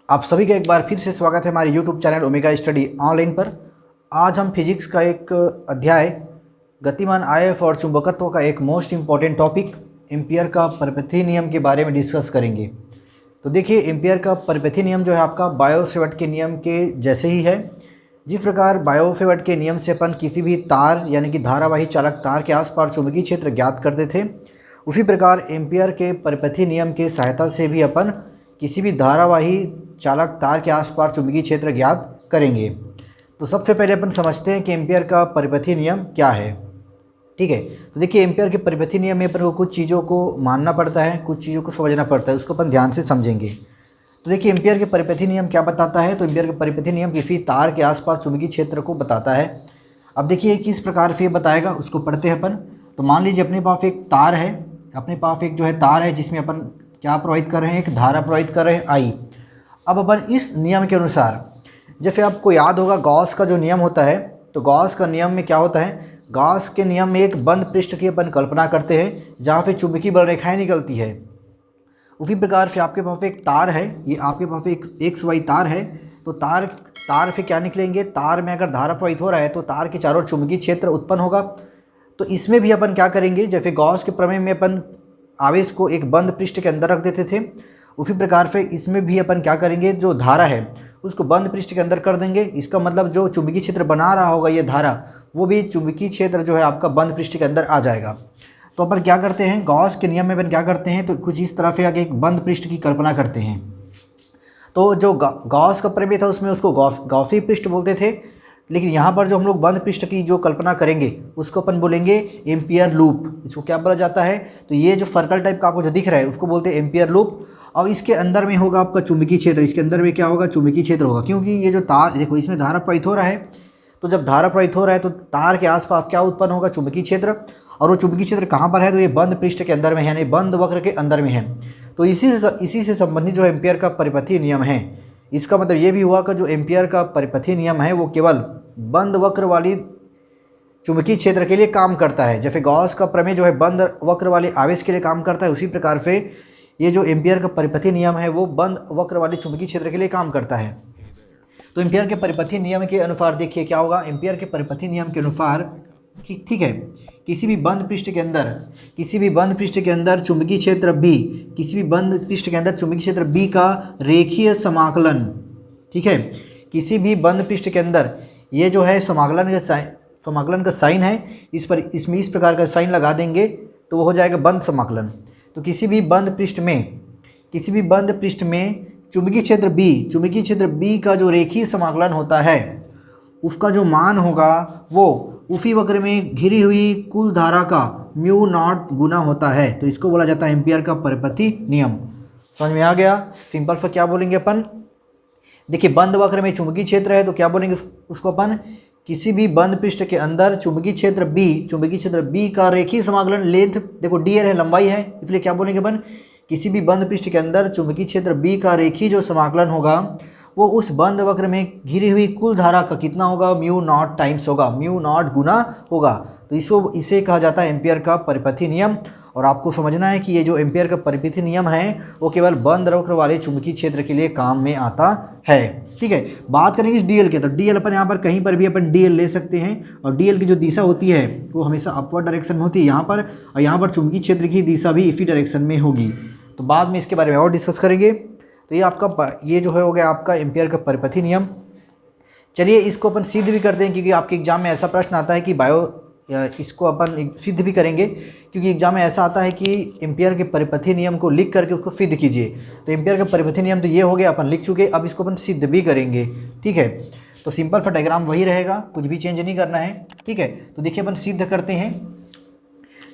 आप सभी का एक बार फिर से स्वागत है हमारे YouTube channel omega study online पर। आज हम फिजिक्स का एक अध्याय गतिमान आयफ और चुंबकत्व का एक मोस्ट इम्पॉर्टेंट टॉपिक एम्पियर का परिपथी नियम के बारे में डिस्कस करेंगे। तो देखिए, एम्पियर का परिपथी नियम जो है आपका बायो-सेवर्ट के नियम के जैसे ही है। जिस प्रकार बायो-सेवर्ट के नियम से अपन किसी भी तार यानी कि धारावाही चालक तार के आसपास चुंबकीय क्षेत्र ज्ञात करते थे, उसी प्रकार एम्पियर के परिपथी नियम की सहायता से भी अपन किसी भी धारावाही चालक तार के आसपास चुंबकीय क्षेत्र ज्ञात करेंगे। तो सबसे पहले अपन समझते हैं कि एम्पियर का परिपथी नियम क्या है। ठीक है, तो देखिए, एम्पियर के परिपथी नियम में अपन को कुछ चीज़ों को मानना पड़ता है, कुछ चीज़ों को समझना पड़ता है, उसको अपन ध्यान से समझेंगे। तो देखिए, एम्पियर के परिपथी नियम क्या बताता है। तो एम्पियर के परिपथी नियम किसी तार के आसपास चुंबकीय क्षेत्र को बताता है। अब देखिए किस प्रकार से ये बताएगा, उसको पढ़ते हैं अपन। तो मान लीजिए अपने पास एक तार है, अपने पास एक जो है तार है जिसमें अपन क्या प्रवाहित कर रहे हैं, एक धारा प्रवाहित कर रहे हैं आई। अब अपन इस नियम के अनुसार, जैसे आपको याद होगा गॉस का जो नियम होता है, तो गॉस का नियम में क्या होता है, गॉस के नियम में एक बंद पृष्ठ की अपन कल्पना करते हैं जहाँ पे चुंबकीय बल रेखाएं निकलती है। उसी प्रकार से आपके पास एक तार है, ये आपके पास एक एक्स वाई तार है। तो तार से क्या निकलेंगे, तार में अगर धारा प्रवाहित हो रहा है तो तार के चारों ओर चुंबकीय क्षेत्र उत्पन्न होगा। तो इसमें भी अपन क्या करेंगे, जैसे गॉस के प्रमेय में अपन आवेश को एक बंद पृष्ठ के अंदर रख देते थे, उसी प्रकार से इसमें भी अपन क्या करेंगे, जो धारा है उसको बंद पृष्ठ के अंदर कर देंगे। इसका मतलब जो चुंबकीय क्षेत्र बना रहा होगा ये धारा, वो भी चुंबकीय क्षेत्र जो है आपका बंद पृष्ठ के अंदर आ जाएगा। तो अपन क्या करते हैं, गॉस के नियम में अपन क्या करते हैं, तो कुछ इस तरह से आगे एक बंद पृष्ठ की कल्पना करते हैं। तो जो गॉस का प्रमेय था उसमें उसको गॉसी पृष्ठ बोलते थे, लेकिन यहाँ पर जो हम लोग बंद पृष्ठ की जो कल्पना करेंगे उसको अपन बोलेंगे एम्पियर लूप। इसको क्या बोला जाता है, तो ये जो सर्कल टाइप का आपको जो दिख रहा है उसको बोलते हैं एम्पियर लूप। और इसके अंदर में होगा आपका चुंबकीय क्षेत्र, इसके अंदर में क्या होगा, चुंबकीय क्षेत्र होगा। क्योंकि ये जो तार देखो, इसमें धारा प्रवाहित हो रहा है, तो जब धारा प्रवाहित हो रहा है तो तार के आसपास क्या उत्पन्न होगा, चुंबकीय क्षेत्र। और वो चुंबकीय क्षेत्र कहाँ पर है, तो ये बंद पृष्ठ के अंदर में है, यानी बंद वक्र के अंदर में है। तो इसी से संबंधित जो एम्पियर का परिपथी नियम है, इसका मतलब ये भी हुआ कि जो एम्पियर का परिपथी नियम है वो केवल बंद वक्र वाली चुंबकीय क्षेत्र के लिए काम करता है। जैसे गॉस का प्रमेय जो है बंद वक्र वाले आवेश के लिए काम करता है, उसी प्रकार से ये जो एम्पियर का परिपथी नियम है वो बंद वक्र वाले चुंबकीय क्षेत्र के लिए काम करता है। तो एम्पियर के परिपथी नियम के अनुसार देखिए क्या होगा, एम्पियर के परिपथी नियम के अनुसार ठीक है, किसी भी बंद पृष्ठ के अंदर चुंबकीय क्षेत्र बी, किसी भी बंद पृष्ठ के अंदर चुंबकीय क्षेत्र बी का रेखीय समाकलन, ठीक है, किसी भी बंद पृष्ठ के अंदर ये जो है समाकलन का साइन है, इसमें इस प्रकार का साइन लगा देंगे तो वो हो जाएगा बंद समाकलन। तो किसी भी बंद पृष्ठ में चुंबकीय क्षेत्र बी का जो रेखीय समाकलन होता है उसका जो मान होगा वो उसी वक्र में घिरी हुई कुल धारा का म्यू नॉट गुना होता है। तो इसको बोला जाता है एम्पियर का परिपथी नियम। समझ में आ गया। सिंपल से क्या बोलेंगे अपन, देखिए बंद वक्र में चुंबकीय क्षेत्र है तो क्या बोलेंगे उसको अपन, किसी भी बंद पृष्ठ के अंदर चुंबकीय क्षेत्र बी का रेखीय समाकलन, लेंथ देखो डी है, लंबाई है, इसलिए क्या बोलेंगे अपन, किसी भी बंद पृष्ठ के अंदर चुंबकीय क्षेत्र बी का रेखीय जो समाकलन होगा वो उस बंद वक्र में घिरी हुई कुल धारा का कितना होगा, म्यू नॉट टाइम्स होगा, म्यू नॉट गुना होगा। तो इसे कहा जाता है एम्पियर का परिपथी नियम। और आपको समझना है कि ये जो एम्पियर का परिपथी नियम है वो केवल बंद वक्र वाले चुंबकीय क्षेत्र के लिए काम में आता है। ठीक है, बात करेंगे इस डीएल के, तो डीएल अपन यहाँ पर कहीं पर भी अपन डीएल ले सकते हैं, और डीएल की जो दिशा होती है वो हमेशा अपवर्ड डायरेक्शन में होती है यहाँ पर, और यहाँ पर चुंबकीय क्षेत्र की दिशा भी इसी डायरेक्शन में होगी। तो बाद में इसके बारे में और डिस्कस करेंगे। तो ये जो है हो गया आपका एम्पियर का परिपथी नियम। चलिए इसको अपन सिद्ध भी करते हैं, क्योंकि आपके एग्जाम में ऐसा प्रश्न आता है कि इसको अपन सिद्ध भी करेंगे, क्योंकि एग्जाम में ऐसा आता है कि एम्पियर के परिपथी नियम को लिख करके उसको सिद्ध कीजिए। तो एम्पियर का परिपथी नियम तो ये हो गया, अपन लिख चुके, अब इसको अपन सिद्ध भी करेंगे। ठीक है, तो सिंपल सा डायग्राम वही रहेगा, कुछ भी चेंज नहीं करना है। ठीक है, तो देखिए अपन सिद्ध करते हैं,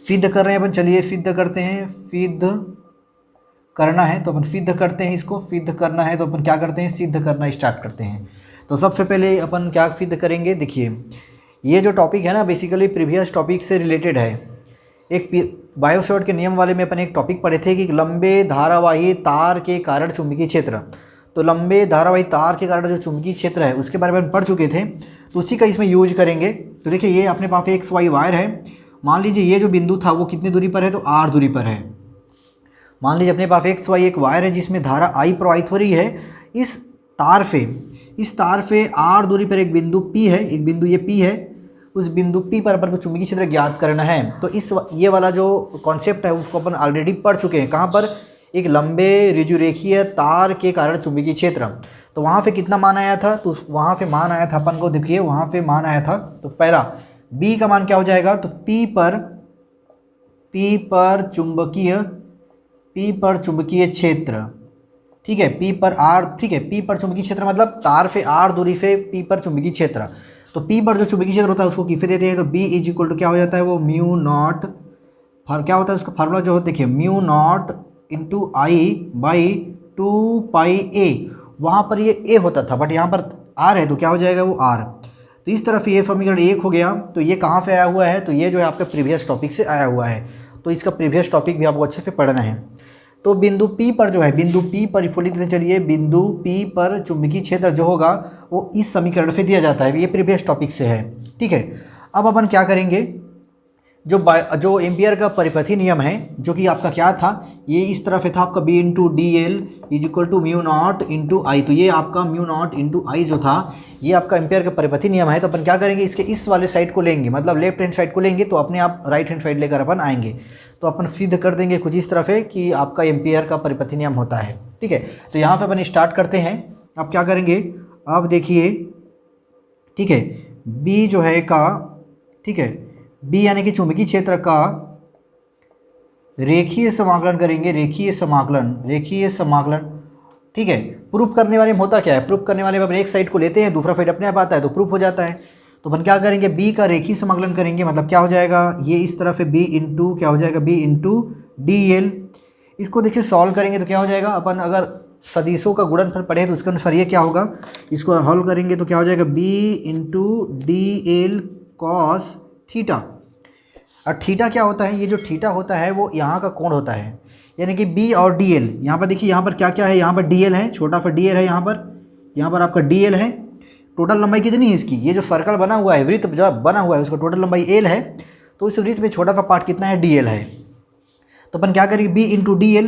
सिद्ध कर रहे हैं अपन, चलिए सिद्ध करते हैं। सिद्ध करना है तो अपन सिद्ध करते हैं, इसको सिद्ध करना है तो अपन क्या करते हैं, सिद्ध करना स्टार्ट करते हैं। तो सबसे पहले अपन क्या सिद्ध करेंगे, देखिए ये जो टॉपिक है ना बेसिकली प्रीवियस टॉपिक से रिलेटेड है। एक बायो-सेवर्ट के नियम वाले में अपन एक टॉपिक पढ़े थे कि लंबे धारावाही तार के कारण चुंबकीय क्षेत्र, तो लंबे धारावाही तार के कारण जो चुंबकीय क्षेत्र है उसके बारे में अपन पढ़ चुके थे, तो उसी का इसमें यूज करेंगे। तो देखिए ये अपने पास एक्स वाई वायर है, मान लीजिए ये जो बिंदु था वो कितनी दूरी पर है, तो r दूरी पर है। मान लीजिए अपने पास एक्स वाई एक वायर है जिसमें धारा I प्रवाहित हो रही है, इस तार पे r दूरी पर एक बिंदु P है, एक बिंदु ये P है, उस बिंदु P पर अपन को चुंबकीय क्षेत्र ज्ञात करना है। तो ये वाला जो कॉन्सेप्ट है उसको अपन ऑलरेडी पढ़ चुके हैं। कहाँ पर? एक लंबे ऋजुरेखीय तार के कारण चुंबकीय क्षेत्र। तो वहाँ पे कितना मान आया था? तो वहाँ पे मान आया था अपन को, देखिए वहाँ पे मान आया था। तो पहला B का मान क्या हो जाएगा? तो P पर चुंबकीय क्षेत्र, ठीक है, P पर R, ठीक है, P पर चुंबकीय क्षेत्र मतलब तार पे R दूरी पे P पर चुंबकीय क्षेत्र। तो P पर जो चुंबकीय क्षेत्र होता है उसको किफे देते हैं। तो B इज इक्वल टू क्या हो जाता है? वो म्यू नॉट, क्या होता है उसका फार्मूला जो हो, देखिए mu naught into I by 2πa। वहाँ पर ये a होता था बट यहाँ पर r है तो क्या हो जाएगा? वो r। तो इस तरफ ये समीकरण 1 हो गया। तो ये कहाँ से आया हुआ है? तो ये जो है आपके प्रीवियस टॉपिक से आया हुआ है। तो इसका प्रीवियस टॉपिक भी आपको अच्छे से पढ़ना है। तो बिंदु P पर जो है, बिंदु P पर लिख देते चलिए, बिंदु P पर चुंबकीय क्षेत्र जो होगा वो इस समीकरण से दिया जाता है। ये प्रीवियस टॉपिक से है, ठीक है। अब अपन क्या करेंगे, जो एम्पियर का परिपथी नियम है जो कि आपका क्या था, ये इस तरफ था आपका B into D l is equal to mu naught into I. तो ये आपका म्यू नॉट इंटू आई जो था ये आपका एम्पियर का परिपथी नियम है। तो अपन क्या करेंगे, इसके इस वाले साइड को लेंगे, मतलब लेफ्ट हैंड साइड को लेंगे तो अपने आप राइट हैंड साइड लेकर अपन आएंगे। तो अपन सिद्ध कर देंगे कुछ इस तरफ है कि आपका एम्पियर का परिपथी नियम होता है, ठीक है। तो यहाँ पर अपन स्टार्ट करते हैं। अब क्या करेंगे, आप देखिए, ठीक है, B जो है का, ठीक है, B यानी कि चुंबकीय क्षेत्र का रेखीय समाकलन करेंगे, रेखीय समाकलन, ठीक है। प्रूफ करने वाले में होता क्या है, प्रूफ करने वाले में अपन एक साइड को लेते हैं, दूसरा साइड अपने आप आता है तो प्रूफ हो जाता है। तो अपन क्या करेंगे, B का रेखीय समाकलन करेंगे, मतलब क्या हो जाएगा, ये इस तरफ है B इंटू क्या हो जाएगा, B इंटू डी एल। इसको देखिए सॉल्व करेंगे तो क्या हो जाएगा, अपन अगर सदिशों का गुणनफल पढ़े तो उसके अनुसार ये क्या होगा, इसको हल करेंगे तो क्या हो जाएगा, B into D L cos theta. और थीटा क्या होता है, ये जो थीटा होता है वो यहाँ का कोण होता है, यानी कि B और DL। यहाँ पर देखिए, यहाँ पर क्या क्या है, यहाँ पर DL है, छोटा सा DL है, यहाँ पर आपका DL है। टोटल लंबाई कितनी है इसकी, ये जो सर्कल बना हुआ है, वृत्त जो बना हुआ है उसका टोटल लंबाई L है। तो इस वृत्त में छोटा सा पार्ट कितना है, DL है। तो अपन क्या करेंगे, B इंटू डी एल,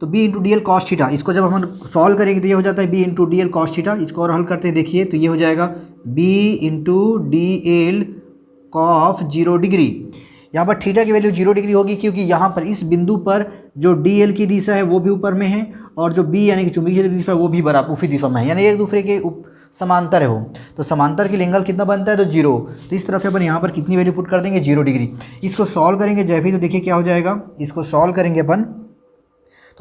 तो B into D L cos theta. इसको जब हम सॉल्व करेंगे तो ये हो जाता है B into D L cos theta. इसको और हल करते हैं, देखिए तो ये हो जाएगा B into D L cos 0 degree. यहाँ पर थीटा की वैल्यू 0 डिग्री होगी क्योंकि यहाँ पर इस बिंदु पर जो DL की दिशा है वो भी ऊपर में है और जो B यानी कि चुंबकीय दिशा है वो भी बराबर उसी दिशा में है, यानी एक दूसरे के समांतर है वो। तो समांतर के लिए एंगल कितना बनता है, तो 0। तो इस तरफ से अपन यहाँ पर कितनी वैल्यू पुट कर देंगे, 0 डिग्री। इसको सॉल्व करेंगे जब भी, तो देखिए क्या हो जाएगा, इसको सॉल्व करेंगे अपन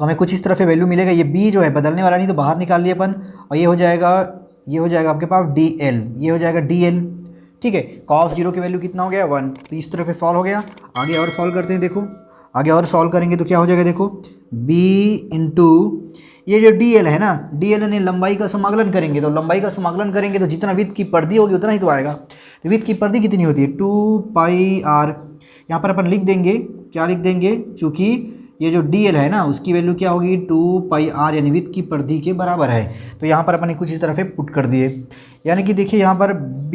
तो हमें कुछ इस तरफ से वैल्यू मिलेगा। ये B जो है बदलने वाला नहीं तो बाहर निकाल लिए अपन, और ये हो जाएगा आपके पास DL, ये हो जाएगा DL, ठीक है। कॉस 0 की वैल्यू कितना हो गया, 1। तो इस तरह से सॉल्व हो गया। आगे और सॉल्व करते हैं, देखो आगे और सॉल्व करेंगे तो क्या हो जाएगा, देखो B इंटू ये जो DL है ना, DL यानी लंबाई का समाकलन करेंगे। तो लंबाई का समाकलन करेंगे तो जितना विड्थ की परिधि होगी उतना ही तो आएगा। तो विड्थ की परिधि कितनी होती है, 2πr। यहाँ पर अपन लिख देंगे, क्या लिख देंगे, चूँकि ये जो DL है ना उसकी वैल्यू क्या होगी, 2πr, यानी विड्थ की परिधि के बराबर है। तो यहाँ पर अपन कुछ इस तरह से पुट कर दिए, यानी कि देखिए यहाँ पर B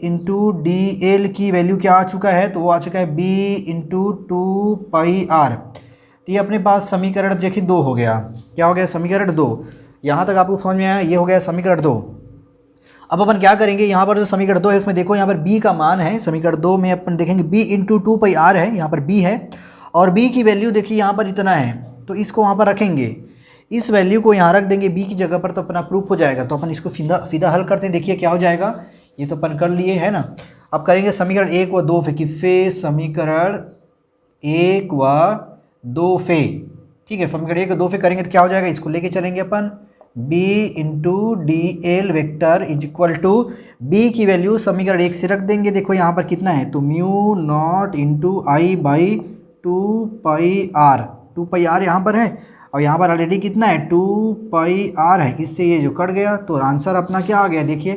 इंटू डी एल की वैल्यू क्या आ चुका है, तो वो आ चुका है B इंटू 2πr। तो ये अपने पास समीकरण देखिए 2 हो गया। क्या हो गया, समीकरण 2। यहाँ तक आपको समझ में आया, ये हो गया समीकरण 2। अब अपन क्या करेंगे, यहाँ पर जो समीकरण 2 है उसमें देखो यहाँ पर B का मान है, समीकरण 2 में अपन देखेंगे B इंटू 2πr है, यहाँ पर B है और B की वैल्यू देखिए यहाँ पर इतना है। तो इसको वहाँ पर रखेंगे, इस वैल्यू को यहाँ रख देंगे B की जगह पर, तो अपना प्रूफ हो जाएगा। तो अपन इसको सीधा हल करते हैं, देखिए क्या हो जाएगा, ये तो अपन कर लिए है ना। अब करेंगे समीकरण 1 व 2 से, समीकरण 1 व 2 से, ठीक है। समीकरण 1 व 2 से करेंगे तो क्या हो जाएगा, इसको लेके चलेंगे अपन, B into D L vector is equal to B की वैल्यू समीकरण 1 से रख देंगे। देखो यहाँ पर कितना है, तो mu naught into I by 2πr यहाँ पर है और यहाँ पर ऑलरेडी कितना है, 2πr है। इससे ये जो कट गया तो आंसर अपना क्या आ गया, देखिए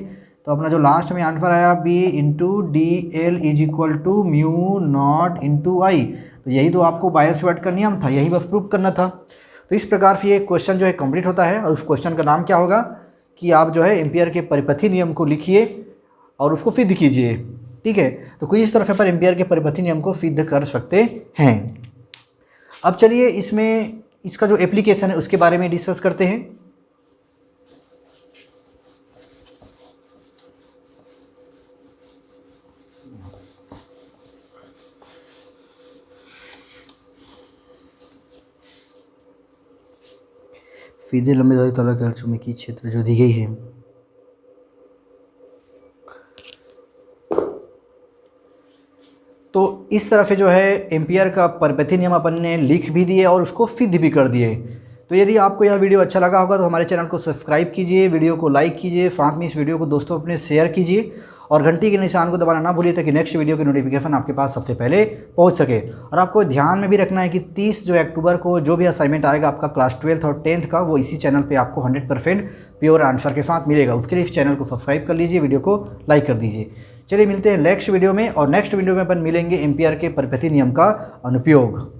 तो अपना जो लास्ट में आंसर आया B into D l is equal to mu naught into I. तो यही तो आपको बायो-सैवर्ट का नियम था, यही बस प्रूफ करना था। तो इस प्रकार से ये क्वेश्चन जो है कंप्लीट होता है और उस क्वेश्चन का नाम क्या होगा कि आप जो है एम्पियर के परिपथी नियम को लिखिए और उसको सिद्ध कीजिए, ठीक है। तो कुछ इस तरह पर एम्पियर के परिपथी नियम को सिद्ध कर सकते हैं। अब चलिए इसमें इसका जो एप्लीकेशन है उसके बारे में डिस्कस करते हैं। सीधे लंबे धारी ताला के चुंबकीय क्षेत्र जो दी गई है। तो इस तरह से जो है एम्पियर का परपेथी नियम अपन ने लिख भी दिए और उसको सिद्ध भी कर दिए। तो यदि आपको यह वीडियो अच्छा लगा होगा तो हमारे चैनल को सब्सक्राइब कीजिए, वीडियो को लाइक कीजिए, साथ में इस वीडियो को दोस्तों अपने शेयर कीजिए और घंटी के निशान को दबाना ना भूलिए ताकि नेक्स्ट वीडियो की नोटिफिकेशन आपके पास सबसे पहले पहुंच सके। और आपको ध्यान में भी रखना है कि 30 जो अक्टूबर को जो भी असाइनमेंट आएगा आपका क्लास 12th और 10th का, वो इसी चैनल पे आपको 100% प्योर आंसर के साथ मिलेगा। उसके लिए इस चैनल को सब्सक्राइब कर लीजिए, वीडियो को लाइक कर दीजिए। चलिए मिलते हैं नेक्स्ट वीडियो में, और नेक्स्ट वीडियो में अपन मिलेंगे एम्पियर के परपेथी नियम का अनुप्रयोग।